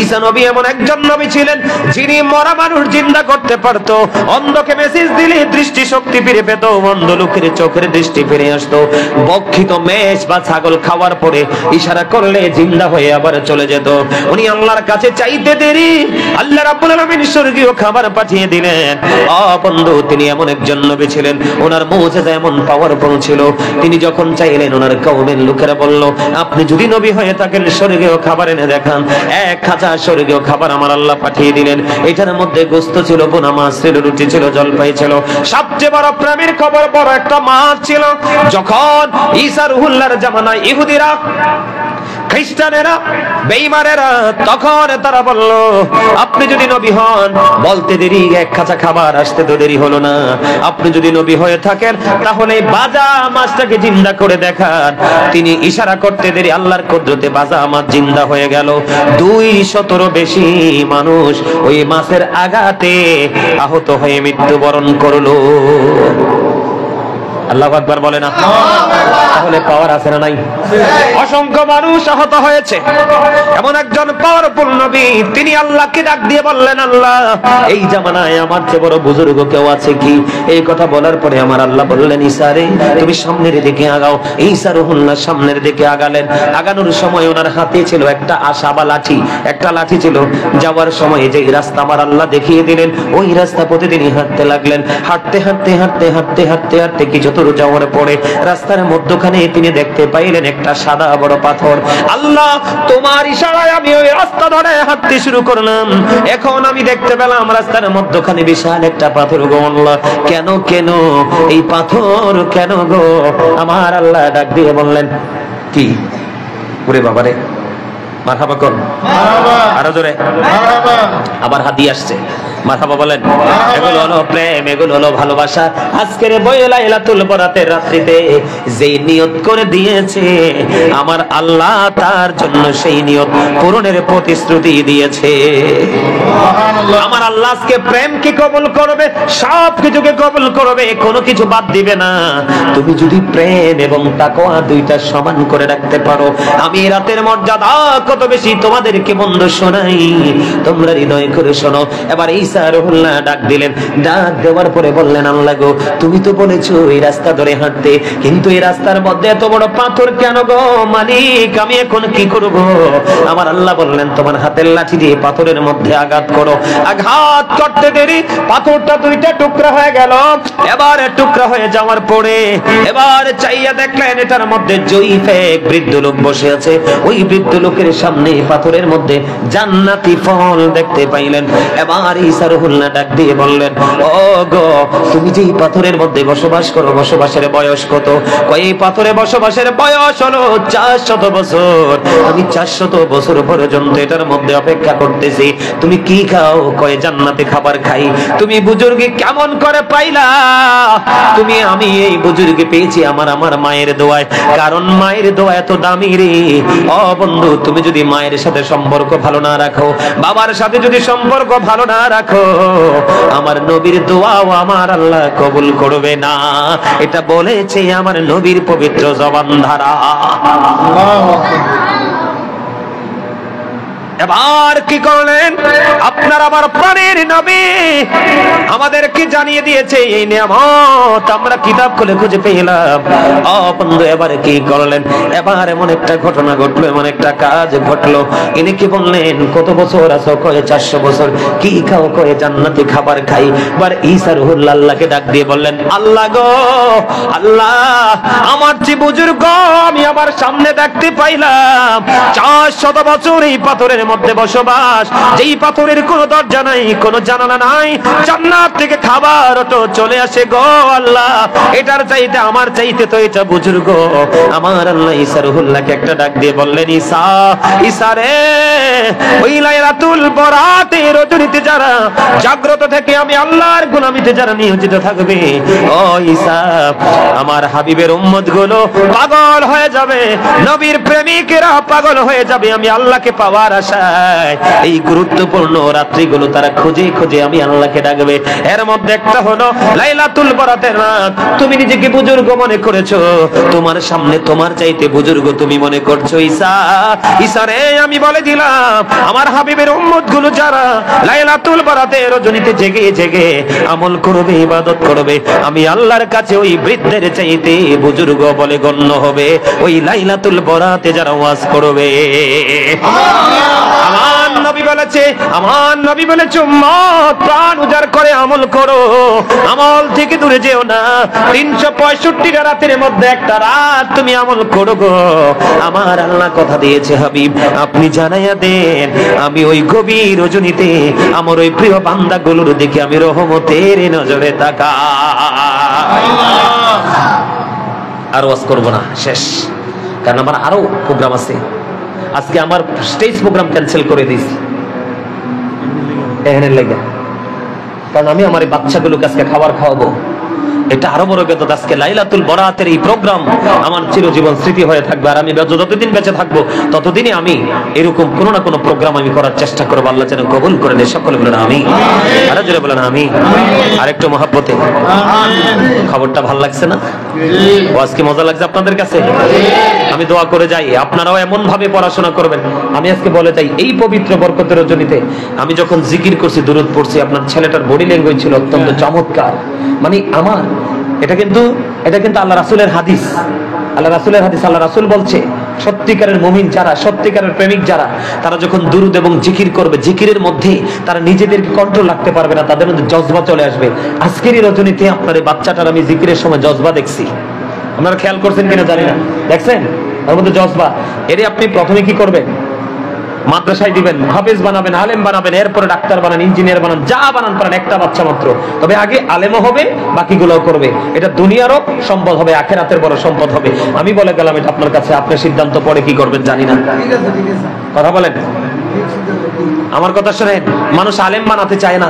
ঈসা নবী এমন একজন নবী ছিলেন যিনি মরা মানুষ জিন্দা করতে পারতো, অন্ধকে মেসেজ দিলে দৃষ্টি শক্তি ফিরে পেত, অন্ধ লোকের চোখের দৃষ্টি ফিরে আসতো, বক্ষিত মেষ বা ছাগল খাওয়ার পরে ইশারা করলে জিন্দা হয়ে আবার চলে যেত। উনি আল্লাহর কাছে চাইতে দেরি আল্লাহ রাব্বুল আলামিন স্বর্গীয় খাবার পাঠিয়ে দিলেন। বন্ধু, তিনি এমন একজন নবী ছিলেন, ওনার মুজিজা এমন পাওয়ারফুল ছিল, তিনি যখন চাইলেন ওনার কওমের লোকেরা বলল, আপনি যদি নবী হয়ে থাকেন স্বর্গীয় খাবার এনে দেখান। 1000 স্বর্গীয় খাবার আমার আল্লাহ পাঠিয়ে দিলেন। এটার মধ্যে গোশত ছিল, বোনা মাছ ছিল, রুটি ছিল, জলপাই ছিল, সবচেয়ে বড় প্রেমের খবর বড় একটা মাছ ছিল। যখন ঈসা রুহুল্লাহর জামানায় ইহুদিরা, খ্রিস্টানেরা, বেঈমানেরা, তখন তারা বলল, আপনি যদি নবী হন, বলতে দেরি 1000 খাবার আসতে তো দেরি হলো না, আপনি যদি নবী হয়ে থাকেন তাহলে বাজা মাছটাকে জিন্দা করে দেখান। তিনি ইশারা করতে দেরি আল্লাহর কুদরতে বাজা মাছ জিন্দা হয়ে গেল। 200 বেশি মানুষ ওই মাছের আঘাতে আহত হয়ে মৃত্যুবরণ করলো। আল্লাহু আকবার বলে না? তাহলে পাওয়ার আছে না নাই? অসংখ্য মানুষ আহত হয়েছে। এমন একজন পাওয়ারফুল নবী, তিনি আল্লাহকে ডাক দিয়ে বললেন, আল্লাহ, এই জামানায় আমার চেয়ে বড় বুজুর্গ কেউ আছে কি? এই কথা বলার পরে আমার আল্লাহ বললেন, ঈসা রে, তুমি সামনের দিকে আগাও। ঈসা রুহুল্লাহ সামনের দিকে আগালেন। আগানোর সময় ওনার হাতে ছিল একটা আশা বা লাঠি, একটা লাঠি ছিল। যাওয়ার সময় যে রাস্তা আমার আল্লাহ দেখিয়ে দিলেন, ওই রাস্তা প্রতিদিনই হাঁটতে লাগলেন। হাঁটতে হাঁটতে হাঁটতে হাঁটতে হাঁটতে হাঁটতে কিছু দূর যাওয়ার পরে রাস্তার মধ্যখানে তিনি দেখতে পাইলেন একটা সাদা বড় পাথর। আল্লাহ, তোমার ইশারায় আমি ওই রাস্তা ধরে হাঁটতে শুরু করলাম। এখন আমি দেখতে পেলাম রাস্তার মধ্যখানে বিশাল একটা পাথর গো। আল্লাহ, কেন কেন এই পাথর কেন গো? আমার আল্লাহ ডাক দিয়ে বললেন, কি ওরে বাবারে, মারহাবা কোন, আরো জোরে মারহাবা। আবার হাতি আসছে, মারহাবা বলেন। এগুলো হলো প্রেম, এগুলো হলো ভালোবাসা। আজকের বয়ে লাইলাতুল বরাতের রাত্রিতে যেই নিয়ত করে দিয়েছে আমার আল্লাহ, তার জন্য সেই নিয়ত পূরণের প্রতিশ্রুতি দিয়েছে। আমার আল্লাহ আজকে প্রেম কি কবুল করবে, সব কিছুকে কবুল করবে, কোনো কিছু বাদ দিবে না। তুমি যদি প্রেম এবং তাকওয়া দুইটা সমান করে রাখতে পারো, আমি রাতের মর্যাদা কত বেশি তোমাদেরকে বন্ধ শোনাই, তোমরা হৃদয় করে শোনো। এবার ঈসা রুহুল্লাহ ডাক দিলেন। ডাক দেওয়ার পরে বললেন, আল্লাহ গো, তুমি তো বলেছো এই রাস্তা ধরে হাঁটতে, কিন্তু এই রাস্তার মধ্যে এত বড় পাথর কেন গো মালিক? আমি এখন কি করব? আমার আল্লাহ বললেন, তোমার হাতের লাঠি দিয়ে পাথরের মধ্যে আঘাত করো। আঘাত করতে দেরি পাথরটা দুইটা টুকরা হয়ে গেল। এবার টুকরা হয়ে যাওয়ার পরে এবার চাইয়া দেখলেন এটার মধ্যে জয়ীফে এক বৃদ্ধ লোক বসে আছে। ওই বৃদ্ধ লোকের সামনে পাথরের মধ্যে জান্নাতি ফল দেখতে পাইলেন। এবার ঈসা রুহুল্লাহ ডাক দিয়ে বললেন, ও গো, তুমি যে পাথরের মধ্যে বসবাস করো, বসবাসের বয়স কত? এই পাথরে বসবাসের বয়স হলো 400 বছর। আমি 400 বছর পর্যন্ত এটার মধ্যে অপেক্ষা করতেছি। তুমি কি খাও? কয় জান্নাতে খাবার খাই। তুমি বুজুর্গি কেমন করে পাইলা? আমি এই বুজুর্গি পেয়েছি আমার মায়ের দোয়ায়, কারণ মায়ের দোয়া এত দামি রে। ও বন্ধু, তুমি যদি মায়ের সাথে সম্পর্ক ভালো না রাখো, বাবার সাথে যদি সম্পর্ক ভালো না রাখো, আমার নবীর দোয়াও আমার আল্লাহ কবুল করবে না। এটা বলেছে আমার নবীর পবিত্র জবান ধারা। এবার কি করলেন? আপনার আমার প্রাণের নবী আমাদেরকে জানিয়ে দিয়েছে এই নিয়ামত, আমরা কিতাব খুলে খুঁজে পেলাম। বন্ধু, এবারে কি করলেন? এবার এমন একটা ঘটনা ঘটলো, এমন একটা কাজ ঘটলো। ইনি কি বললেন, কত বছর আছো? কয়ে 400 বছর। কি খাও? কয়ে জান্নাতি খাবার খাই। এবার ঈসা রুহুল্লাহ আল্লাহকে ডাক দিয়ে বললেন, আল্লাহ গো, আল্লাহ, আমার যে বুজুর্গ আমি আমার সামনে দেখতে পাইলাম 400 বছর এই পাথরের মধ্যে বসবাস, যেই পাথরের কোনো দরজা নাই, কোনো জানালা নাই, জান্নাত থেকে খাবার তো চলে আসে গো আল্লাহ। এটার চাইতে আমার চাইতে তো এটা বুজুর্গ। আমার আল্লাহ ঈসা রুহুল্লাহকে একটা ডাক দিয়ে বললেন, ঈসা, ঈসা রে, ওই লাইলাতুল বরাতের রজনীতে যারা জাগ্রত থেকে আমি আল্লাহর গোলামিতে যারা নিয়োজিত থাকবে, ও ঈসা, আমার হাবিবের উম্মত গুলো পাগল হয়ে যাবে, নবীর প্রেমিকেরা পাগল হয়ে যাবে আমি আল্লাহকে পাওয়ার আশায়। এই গুরুত্বপূর্ণ রাত্রিগুলো তারা খুঁজে খুঁজে আমি আল্লাহকে ডাকবে। এর মধ্যে একটা হলো লাইলাতুল বরাতের রাত। তুমি নিজেকে বুজুর্গ মনে করেছো, তোমার সামনে তোমার চাইতে বুজুর্গ তুমি মনে করছো। ঈসা, ঈসা রে, আমি বলে দিলাম আমার হাবিব নবীর উম্মতগুলো যারা লাইলাতুল বরাতের রজনীতে জেগে জেগে আমল করবে, ইবাদত করবে, আমি আল্লাহর কাছে ওই বৃদ্ধের চাইতে বুজুর্গ বলে গণ্য হবে ওই লাইলাতুল বরাতে যারা ওয়াজ করবে। আমার নবী বলেছে, আমার নবী বলেছে উম্মত প্রাণ উজাড় করে আমল করো, আমল থেকে দূরে যেও না। 365টা রাতের মধ্যে একটা রাত তুমি আমল করো গো। আমার আল্লাহ কথা দিয়েছে হাবিব আপনি জানাইয়া দেন আমি ওই গভীর রজনীতে আমার ওই প্রিয় বান্দাগুলোর দেখে আমি রহমতের নজরে তাকাই। আর ওয়াজ করব না, শেষ, কারণ আমার আরো প্রোগ্রাম আছে। আজকে আমার স্টেজ প্রোগ্রাম ক্যান্সেল করে দিয়েছি এখানে লেগে, কারণ আমি আমার এই বাচ্চাগুলোকে আজকে খাবার খাওয়াবো। এটা আরো বড় বেদত। আজকে লাইলাতুল বরাতের এই প্রোগ্রাম আমার চিরজীবন স্মৃতি হয়ে থাকবে। আর আমি যতদিন বেঁচে থাকবো ততদিনই আমি এরকম কোনো না কোনো প্রোগ্রাম আমি করার চেষ্টা করবো। আল্লাহ যেন কবুল করে নেয়। সকলে বলেন আমিন। আরো জোরে বলেন আমিন। আরেকটু মহব্বতে। খবরটা ভালো লাগছে না? আজকে মজা লাগছে আপনাদের কাছে? আমি দোয়া করে যাই আপনারাও এমন ভাবে পড়াশোনা করবেন। আমি আজকে বলে যাই এই পবিত্র বরকতের রজনীতে আমি যখন জিকির করছি, দুরূদ পড়ছি, আপনার ছেলেটার বডি ল্যাঙ্গুয়েজ ছিল অত্যন্ত চমৎকার। মানে আমার এটা কিন্তু আল্লাহ রাসূলের হাদিস, আল্লাহ রাসূলের হাদিস। আল্লাহ রাসূল বলছে সত্যিকারের মুমিন যারা, সত্যিকারের প্রেমিক যারা, তারা যখন দুরূদ এবং জিকির করবে, জিকিরের মধ্যে তারা নিজেদেরকে কন্ট্রোল রাখতে পারবে না, তাদের মধ্যে জজবা চলে আসবে। আজকের এই রজনীতে আপনার এই বাচ্চাটার আমি জিকিরের সময় জজবা দেখছি। আপনারা খেয়াল করছেন কিনা জানি না, দেখছেন ওর মধ্যে জজবা। এর আপনি প্রথমে কি করবেন? মাদ্রাসায় দিবেন, হাফেজ বানাবেন, আলেম বানাবেন, এরপরে ডাক্তার বানান, ইঞ্জিনিয়ার বানান, যা বানান পারেন। একটা বাচ্চা মাত্র, তবে আগে আলেমও হবে, বাকিগুলোও করবে। এটা দুনিয়ারও সম্পদ হবে, আখিরাতের বড় সম্পদ হবে। আমি বলে গেলাম এটা আপনার কাছে, আপনি সিদ্ধান্ত পরে কি করবেন জানি না। কথা বলেন, আমার কথা শুনেন। মানুষ আলেম বানাতে চায় না,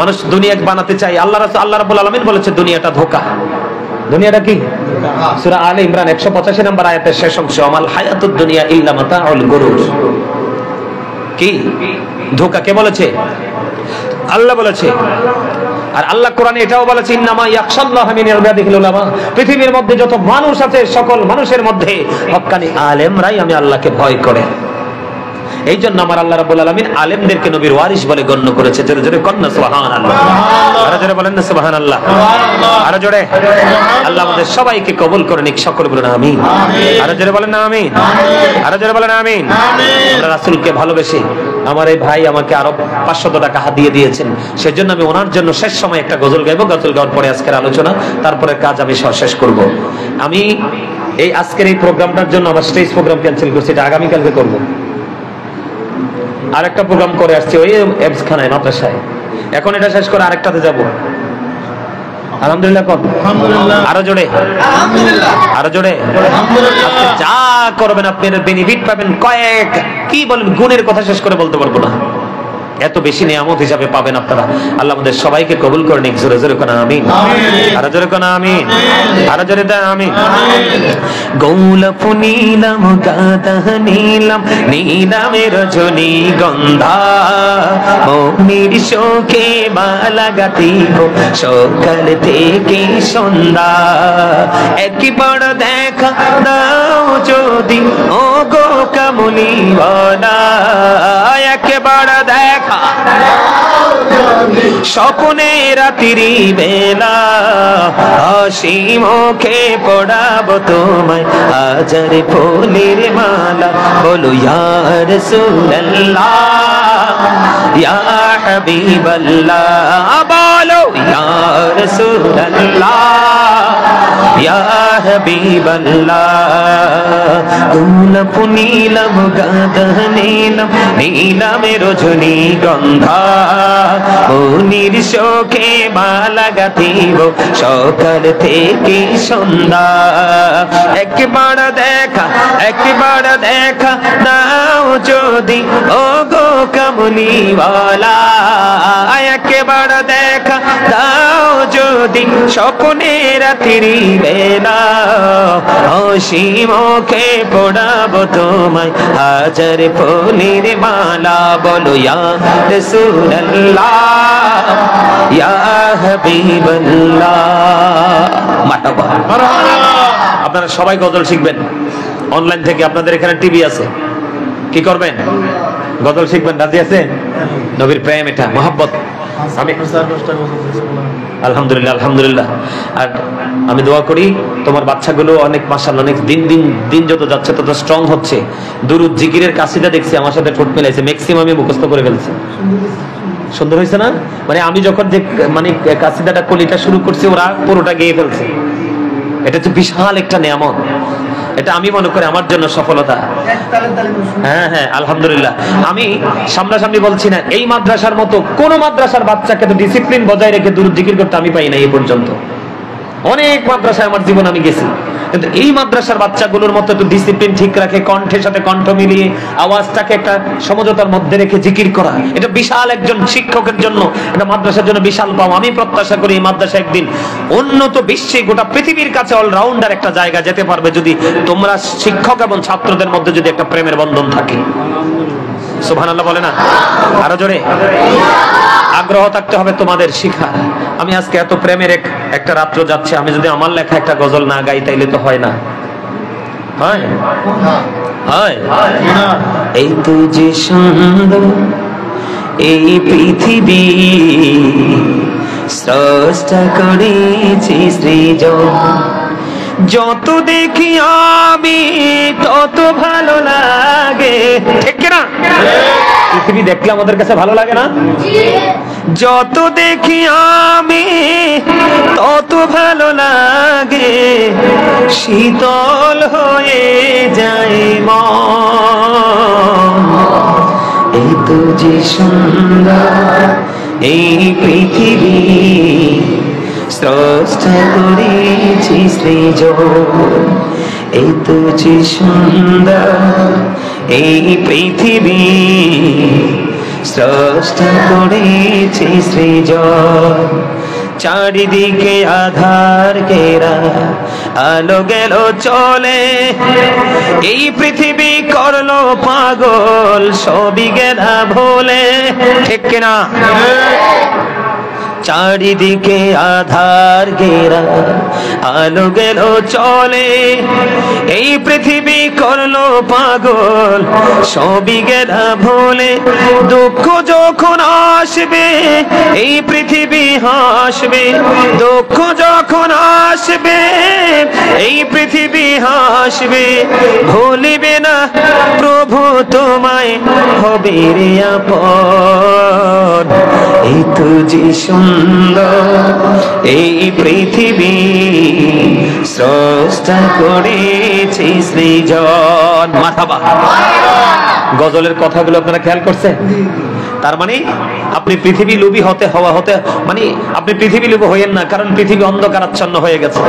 মানুষ দুনিয়া বানাতে চায়। আল্লাহ রাব্বুল আলামিন বলেছে দুনিয়াটা ধোঁকা। দুনিয়াটা কি? সূরা আলে ইমরান 185 নম্বর আয়াতের শেষ অংশ, আমাল হায়াতুদ দুনিয়া ইল্লা মাতাউল গুরুর। কি ধোঁকা? কে বলেছে? আল্লাহ বলেছে। আর আল্লাহ কোরআনে এটাও বলেছে ইন্নামা ইয়াখশাল্লাহা মিন ইবাদিহিল উলামা। পৃথিবীর মধ্যে যত মানুষ আছে সকল মানুষের মধ্যে হক্কানি আলেমরাই আমি আল্লাহকে ভয় করে। এই জন্য আমার আল্লাহ রাব্বুল আলামিন আলেমদেরকে নবীর ওয়ারিস বলে গণ্য করেছে। জোরে জোরে কন্না সুবহানাল্লাহ। আরো জোরে বলেন না সুবহানাল্লাহ। আরো জোরে। আল্লাহ আমাদের সবাইকে কবুল করে নিক। সকলে বলেন আমিন। আরো জোরে বলেন না আমিন। আরো জোরে বলেন আমিন। আমরা রাসূলকে ভালোবেসে আমার এই ভাই আমাকে আরো 500 টাকা হাদিয়ে দিয়েছেন, সেজন্য আমি ওনার জন্য শেষ সময় একটা গজল গাইবো। গজল গাওয়ার পরে আজকের আলোচনা, তারপরে কাজ আমি শেষ করব। আমি এই আজকের এই প্রোগ্রামটার জন্য আমার স্টেজ প্রোগ্রাম ক্যান্সেল করছি, এটা আগামী কালকে করব। আরেকটা প্রোগ্রাম করে আসছে ওই এফসখানায় মাদ্রাসায়, এখন এটা শেষ করে আরেকটাতে যাব। আলহামদুলিল্লাহ। আরো জোরে আরো জোরে। যা করবেন আপনি বেনিফিট পাবেন কয়েক, কি বলেন, গুণের কথা শেষ করে বলতে পারবো না, এত বেশি নিয়ামত হিসাবে পাবেন আপনারা। আল্লাহ আমাদের সবাইকে কবুল করে নিক। জোরে জোরে কোন আমিন। আরো জোরে কোন আমিন। আরো জোরে দেন আমিন। গোলাপ নীলাম গাদা নীলাম নীলামের রজনীগন্ধা, মনির শোকে মালা গাঁথিব সকাল থেকে সন্ধ্যা। একবার দেখা দাও যদি ও গো কামলিওয়ালা, একবার দেখা স্বপ্নে রাত্রি বেলা, হাসি মুখে পড়াবো তোমায় হাজার ফুলের মালা। বলো ইয়া রাসূলুল্লাহ ইয়া হাবিবাল্লাহ, বলো ইয়া রাসূলুল্লাহ ইয়া হাবিবাল্লাহ। গোলাপ নীলাম গাদা নীলাম নীলামের রজনীগন্ধা, মনির শোকে মালা গাঁথিব সকাল থেকে সন্ধ্যা। একবার দেখা নাও যদি ও গো কামলিওয়ালা, একবার দেখা দাও যদি স্বপ্নে রাত্রি বেলা, হাসি মুখে পড়াবো তোমায় হাজার ফুলের মালা। বলো ইয়া রাসূলুল্লাহ ইয়া হাবিবাল্লাহ। মারহাবা। আপনারা সবাই গজল শিখবেন অনলাইন থেকে, আপনাদের এখানে টিভি আছে। কি করবেন? গজল শিখবেন, রাজি আছেন? নবীর প্রেম, এটা মহব্বত। আমি আলহামদুলিল্লাহ, আলহামদুলিল্লাহ। আর আমি দোয়া করি তোমার বাচ্চাগুলো অনেক মাশাআল্লাহ অনেক দিন যত যাচ্ছে তত স্ট্রং হচ্ছে। দুরুদ জিকিরের কাসিদা দেখছি আমার সাথে ঠোঁট মিলাইছে, ম্যাক্সিমামই মুখস্থ করে ফেলছে। সুন্দর হয়েছে না? মানে আমি যখন যে মানে কাসিদাটা কলিটা শুরু করছি ওরা পুরোটা গেয়ে ফেলছে। এটা হচ্ছে বিশাল একটা নিয়ামত। এটা আমি মনে করি আমার জন্য সফলতা। হ্যাঁ হ্যাঁ আলহামদুলিল্লাহ। আমি সামনাসামনি বলছি না, এই মাদ্রাসার মতো কোন মাদ্রাসার বাচ্চাকে তো ডিসিপ্লিন বজায় রেখে দুরূদ জিকির করতে আমি পাই না এই পর্যন্ত। অনেক মাদ্রাসায় আমার জীবন আমি গেছি, কিন্তু এই মাদ্রাসার বাচ্চাগুলোর মতো একটু ডিসিপ্লিন ঠিক রাখে, কণ্ঠের সাথে কণ্ঠ মিলিয়ে আওয়াজটাকে একটা সমঝোতার মধ্যে রেখে জিকির করা, এটা বিশাল একজন শিক্ষকের জন্য, এটা মাদ্রাসার জন্য বিশাল পাওয়া। আমি প্রত্যাশা করি এই মাদ্রাসা একদিন উন্নত বিশ্বে গোটা পৃথিবীর কাছে অলরাউন্ডার একটা জায়গা যেতে পারবে, যদি তোমরা শিক্ষক এবং ছাত্রদের মধ্যে যদি একটা প্রেমের বন্ধন থাকে। সুবহানাল্লাহ বলে না? আরো জোরে। আগ্রহ থাকতে হবে তোমাদের শিখার। আমি আজকে এত প্রেমের একটা রাত্র যাচ্ছে, আমি যদি আমার লেখা একটা গজল না গাই তাইলে তো হয় না। হয় হয় এই তো যে সুন্দর এই পৃথিবী স্রষ্টা করেছি সৃজন, যত দেখি আমি তত ভালো লাগে। ঠিক না? পৃথিবী দেখলে আমাদের কাছে ভালো লাগে না? যত দেখি আমি তত ভালো লাগে, শীতল হয়ে যায় মন। এই তো যে সুন্দর এই পৃথিবী স্রষ্টা করেছি সৃজন, এই তো যে সুন্দর এই পৃথিবী স্রষ্টা করেছি সৃজন। চারিদিকে আধার ঘেরা আলো গেল চলে, এই পৃথিবী করলো পাগল সবই গেলা ভোলে। ঠিক কিনা? চারিদিকে আধার ঘেরা আলো গেল চলে, এই পৃথিবী করলো পাগল সবই গেলা ভোলে। দুঃখ যখন আসবে এই পৃথিবী হাসবে, দুঃখ যখন আসবে এই পৃথিবী হাসবে, ভুলিবে না প্রভু তোমায় হবে রে আপন। এই তো যে সুন্দর এই পৃথিবী স্রষ্টা করেছি সৃজন। মারহাবা। গজলের কথাগুলো আপনারা খেয়াল করছেন? তার মানে আপনি পৃথিবী লোভী হতে মানে আপনি পৃথিবী লোভী হইয়েন না, কারণ পৃথিবী অন্ধকারাচ্ছন্ন হয়ে গেছে।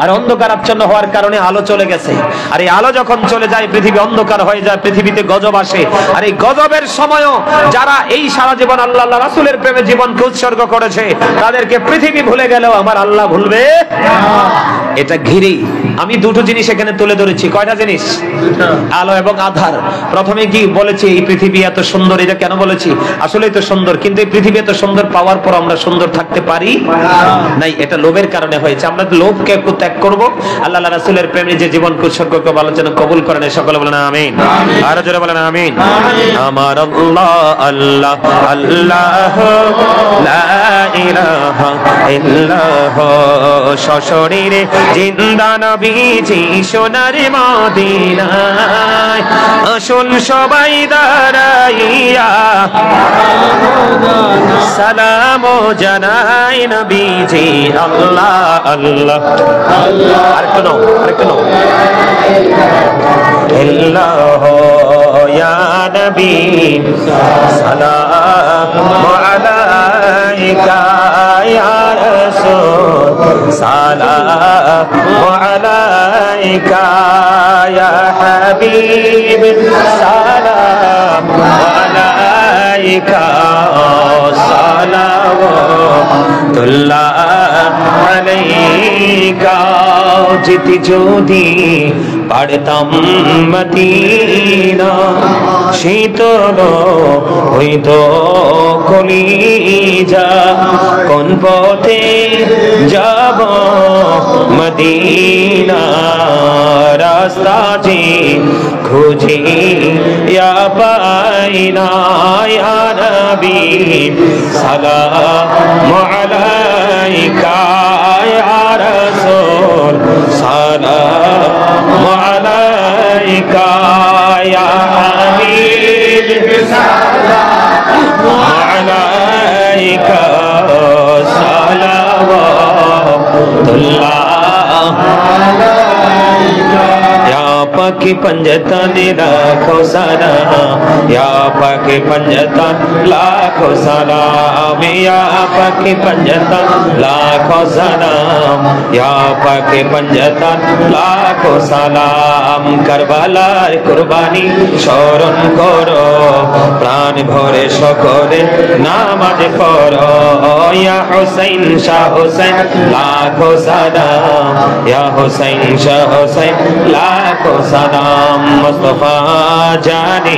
আর অন্ধকারাচ্ছন্ন হওয়ার কারণে আলো চলে গেছে, আর এই আলো যখন চলে যায় পৃথিবী অন্ধকার হয়ে যায়, পৃথিবীতে গজব আসে। আর এই গজবের সময়ও যারা এই সারা জীবন আল্লাহ রাসূলের প্রেমে জীবনকে উৎসর্গ করেছে, তাদেরকে পৃথিবী ভুলে গেলেও আমার আল্লাহ ভুলবে না। এটা ঘিরেই আমি দুটো জিনিস এখানে তুলে ধরেছি। কয়টা জিনিস? আলো এবং আধার। প্রথমে কি বলেছি? এই পৃথিবী এত সুন্দর। এটা কেন বলেছি? আসলেই তো সুন্দর, কিন্তু এই পৃথিবী এত সুন্দর পাওয়ার পর আমরা সুন্দর থাকতে পারি নাই। এটা লোভের কারণে হয়েছে। আমরা লোভকে ত্যাগ করব, আল্লাহ রাসূলের প্রেমে যে জীবনকে উৎসর্গ করব, আল্লাহ যেন কবুল করেন। সকলে বলেন আমিন। আর জোরে বলেন আমিন। আমার আল্লাহ আল্লাহ আল্লাহ লা ইলাহা ইল্লাল্লাহ, সশরীরে জিন্দা নবীজি সোনার মদিনায়, আসুন সবাই দাঁড়াইয়া সালাম জানাই নবীজি আল্লাহ আল্লাহ আল্লাহ। আরেকটু নাও, আরেকটু নাও। আল্লাহ ইয়া নবী সালাম আলাইকা ইয়া রাসূল সালাম আলাইকা ইয়া হাবিব সালাম আলাইকা সালাওয়াতুল্লাহ আলাইকা। যেতে যদি বাড়তাম মদিনা শীতল হইতো কলিজা কোন পথে যাব মদিনা রাস্তা যে খুঁজি ইয়া পাইনা ইয়া নবী সালামু আলাইকা ইয়া রাসূল সালামু আলাইকা ইয়া হাবিব সালামু আলাইকা সালাওয়াতুল্লাহ আলাইকা या पाकी पंजतन लाखो सलाम या पाकी पंजतन लाखो सलाम या पाकी पंजतन लाखो सलाम या पाकी पंजतन लाखो सलाम करबलार कुर्बानी स्मरण करो प्राण भरे সকলে নামাজ পড়ো या हुसैन शाह हुसैन लाखो सलाम या हुसैन शाह हुसैन लाखो सलाम मुस्तफा जानी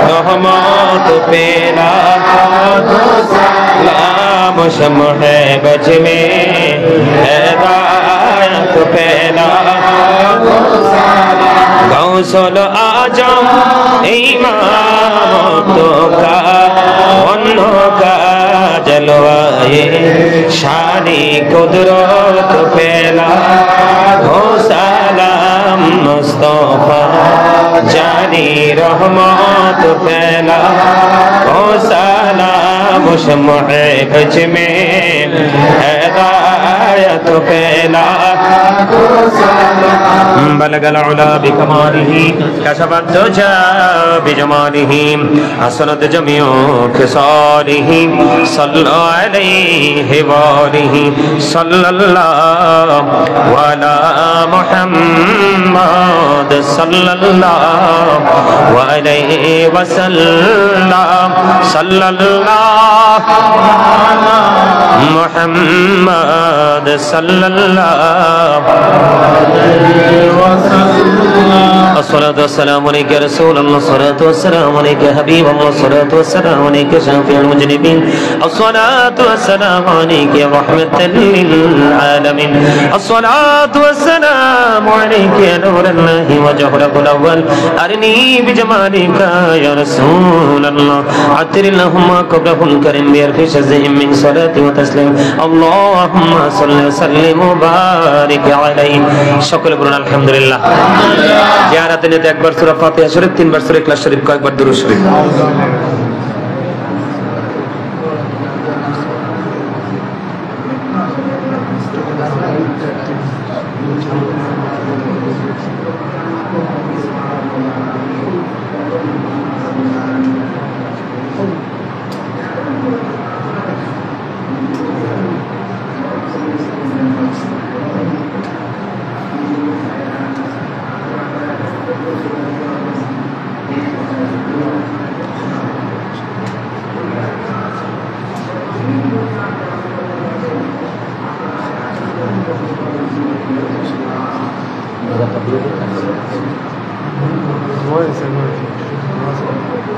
रहमत पे लाखो सलाम शम्ह बज में हिदायत पे लाखो सलाम गौसल आजम इमाम तो का वन्नो का जलवाए शानी कुदरत पे लाखो सलाम मुस्तफा जानी रहमत फैला ओ सलाम शम्ह बज में हिदायत फैला बलगल उला बिकमालिही कशफत दुजा बिजमालिही हसनत जमीउ खिसालिही सल्लल्लाहु अलैहि वालिही सल्लल्लाहु अला मुहम्मद सल्लल्लाहु अलैहि वसल्लम सल्लल्लाहु अला मुहम्मद सल्लल्लाहु अलैहि वसल्लम अस्सलातु वस्सलामु अलैका या रसूल अल्लाह अस्सलातु वस्सलामु अलैका हबीब अल्लाह अस्सलातु वस्सलामु अलैका शाफिउल मुजनिबीन अस्सलातु वस्सलामु अलैका या रहमतल लिल आलमीन अस्सलातु वस्सलामु अलैका या नूरल्लाहि वजहुल अव्वल अरनी बिजमालिका या रसूल अल्लाह अतिरहुम्मा कब्रहुल करीम बिअरफि शज़हिम मिन सलाति व तस्लीम अल्लाहुम्मा सल्लि व सल्लिम व बारिक अलैहि সকলে বলুন আলহামদুলিল্লাহ জিয়ারাতে নিতে একবার সূরা ফাতিহা শরীফ তিনবার সূরা ইখলাস শরীফ কয়েকবার দুরূদ শরীফ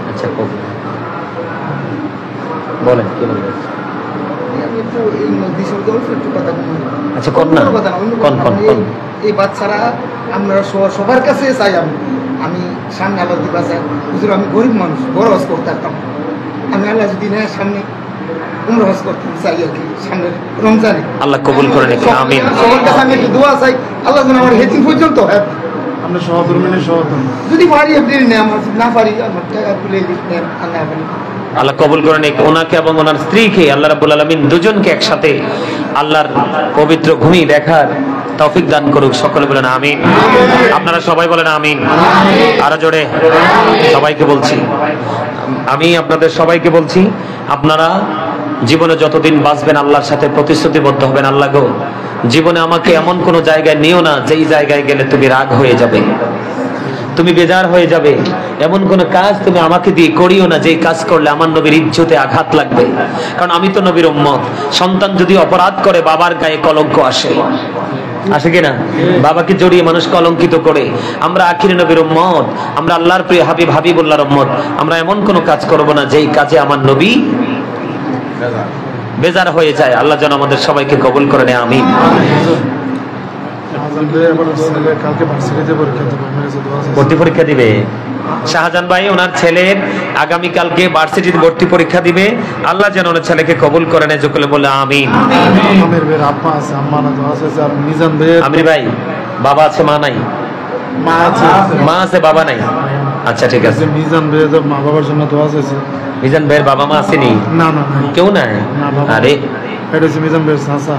अच्छा बोलें কি বলবেন আচ্ছা কোন না কোন কোন কোন এই বাচ্চারা আমরা সবার কাছে চাই আমি সামনে আল্লাহ দিবা চাই হুজুর আমি গরিব মানুষ বড় হজ করতে পারতাম আমি আল্লাহ যদি না সামনে উমরা হজ করতে চাই আর কি সামনে রমজানে আল্লাহ কবুল করে নিন আমিন সবার কাছে আমি একটু দোয়া চাই আল্লাহ যেন আমার হেতিম পর্যন্ত হয় আমরা সহধর্মিনী সহধর্ম যদি পারি আপনি নেন না পারি আমার টাকা তুলে নেন আল্লাহ আল্লাহ কবুল করে নিক ওনাকে এবং ওনার স্ত্রীকে আল্লাহ রাব্বুল আলামিন দুজনকে একসাথে আল্লাহর পবিত্র ভূমি দেখার তৌফিক দান করুক সকলে বলেন আমিন আপনারা সবাই বলেন আমিন আরো জোরে সবাইকে বলছি আমি আপনাদের সবাইকে বলছি আপনারা জীবনে যতদিন বাঁচবেন আল্লাহর সাথে প্রতিশ্রুতিবদ্ধ হবেন আল্লাহ গো জীবনে আমাকে এমন কোন জায়গায় নিও না যেই জায়গায় গেলে তুমি রাগ হয়ে যাবে তুমি বেজার হয়ে যাবে এমন কোন কাজ তুমি আমাকে দিয়ে করিও না যেই কাজ করলে আমার নবীর ইজ্জতে আঘাত লাগবে কারণ আমি তো নবীর উম্মত সন্তান যদি অপরাধ করে বাবার গায়ে কলঙ্ক আসে আসে কিনা? বাবাকে জড়িয়ে মানুষ কলঙ্কিত করে। আমরা আখির নবীর উম্মত, আমরা আল্লাহর প্রিয় হাবিব হাবিবুল্লাহর উম্মত। আমরা এমন কোন কাজ করব না যেই কাজে আমার নবী বেজার হয়ে যায়। আল্লাহ যেন আমাদের সবাইকে কবুল করে নেয়, আমিন। কালকে ভার্সিটিতে পরীক্ষা দেবো, আমার কাছে দোয়া আছে। ভর্তি পরীক্ষা দিবে শাহজাহান ভাই, ওনার ছেলের আগামীকালকে ভার্সিটির ভর্তি পরীক্ষা দিবে। আল্লাহ যেন ওনার ছেলেকে কবুল করে নেয়, সকলে বলে আমিন। আমির ভাইয়ের আব্বা আছে, আম্মা না দোয়া আছে, আর মিজান ভাইয়ের আমির ভাই বাবা আছে মা নাই? মা আছে, মা আছে বাবা নাই? আচ্ছা ঠিক আছে। মিজান ভাইয়ের মা বাবার জন্য দোয়া আছে। মিজান ভাইয়ের বাবা মা আসেনি? না না না, কেউ নাই? না বাবা। আরে এটা হচ্ছে মিজান ভাইয়ের চাচা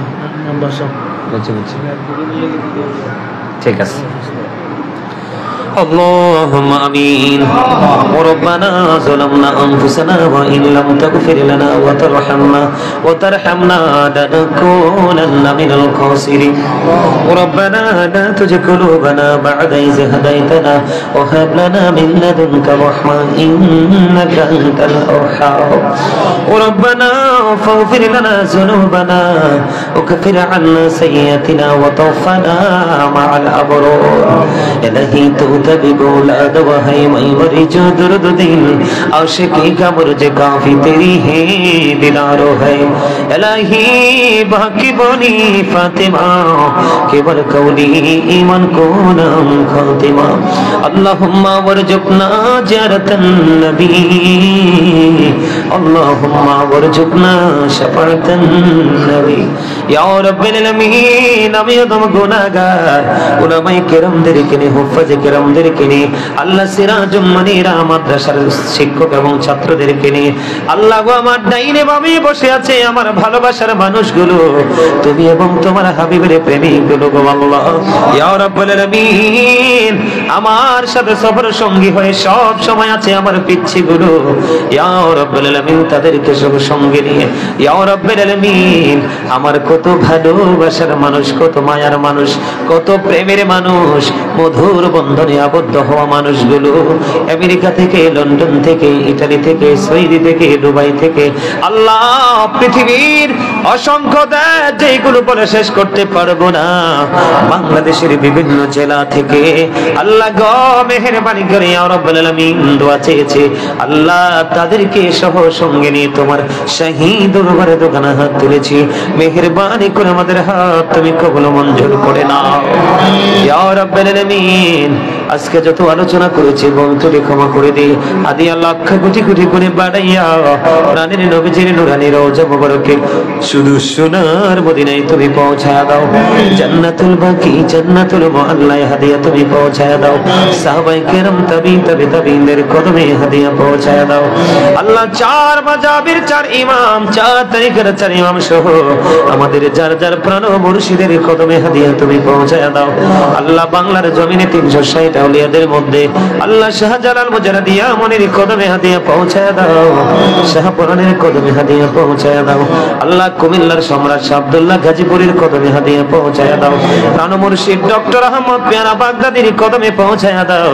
মেম্বার সাহেব। বুঝছি বুঝছি, ঠিক আছে। اللهم آمين. وربنا ظلمنا أنفسنا وإن لم تغفر لنا وترحمنا لنكونن من الخاسرين. ربنا لا تزغ قلوبنا بعد إذ هديتنا وهب لنا من لدنك رحمة إنك أنت الوهاب. ربنا فاغفر لنا ذنوبنا وكفر عنا سيئاتنا وتوفنا مع الأبرار. إلهي तभी बोला दवा है मैं मरी जो दर्द दिल आशिकी का मुर्ज काफी तेरी है दिलारो है इलाही बाकी बनी फातिमा केवल कौली ईमान को नाम खातिमा अल्लाहुम्मा वरजुकना ज़ियारतन नबी अल्लाहुम्मा वरजुकना शफाअतन नबी या रब्बिल आलमीन আমি একদম গুনাহগার উলামায়ে কেরামদেরকে নিয়ে হুফাজে কেরামদেরকে নিয়ে আল্লাহ সিরাজুম মুনিরা মাদ্রাসার শিক্ষক এবং ছাত্রদেরকে নিয়ে আল্লাহ গো আমার ডাইনে বামে বসে আছে আমার ভালোবাসার মানুষগুলো তুমি এবং তোমার হাবিবের প্রেমিকগুলো গো আল্লাহ ইয়া রাব্বুল আলামিন আমার সাথে সফর সঙ্গী হয়ে সব সময় আছে আমার পিচ্ছিগুলো ইয়া রাব্বুল আলামিন তাদেরকে সব সঙ্গে নিয়ে ইয়া রাব্বুল আলামিন আমার কত ভালোবাসার মানুষ কত মায়ার মানুষ কত প্রেমের মানুষ মধুর বন্ধনে আবদ্ধ হওয়া মানুষগুলো আমেরিকা থেকে লন্ডন থেকে ইতালি থেকে সৌদি থেকে দুবাই থেকে আল্লাহ পৃথিবীর অসংখ্য দেশ যেগুলো বলে শেষ করতে পারবো না বাংলাদেশের বিভিন্ন জেলা থেকে আল্লাহ গো মেহেরবানি করে ইয়া রাব্বুল আলামিন দোয়া চেয়েছে আল্লাহ তাদেরকে সহ সঙ্গে নিয়ে তোমার শাহী দরবারে দোকানে হাত তুলেছি মেহেরবানি করে আমাদের হাত তুমি কবুল মঞ্জুর করে নাও ইয়া রাব্বুল আলামিন আজকে যত আলোচনা করেছি বন্ধুরে ক্ষমা করে দে আদি আল্লাহ লক্ষ কোটি কোটি করে বাড়াইয়া প্রাণের নবীজির নুরানি রওজা মুবারকে শুধু সোনার মদিনায় তুমি পৌঁছায়া দাও জান্নাতুল বাকি জান্নাতুল মুআল্লায় হাদিয়া তুমি পৌঁছায়া দাও সাহাবায়ে কেরাম তাবিঈনদের কদমে হাদিয়া পৌঁছায়া দাও আল্লাহ চার মাযহাবের চার ইমাম চার তারিখের চার ইমাম সহ আমাদের যার যার প্রাণ মুর্শিদের কদমে হাদিয়া তুমি পৌঁছায়া দাও আল্লাহ বাংলার জমিনে 360 আউলিয়াদের মধ্যে আল্লাহ শাহজালাল মুজারদিয়া মনির কদমে হাদিয়া পৌঁছায়া দাও শাহপুরানের কদমে হাদিয়া পৌঁছায়া দাও আল্লাহ কুমিল্লার সম্রাট শাহ আব্দুল্লাহ গাজীপুরের কদমে হাদিয়া পৌঁছায়া দাও প্রাণ মুর্শিদ ডক্টর আহমদ পেয়ারা বাগদাদির কদমে পৌঁছায়া দাও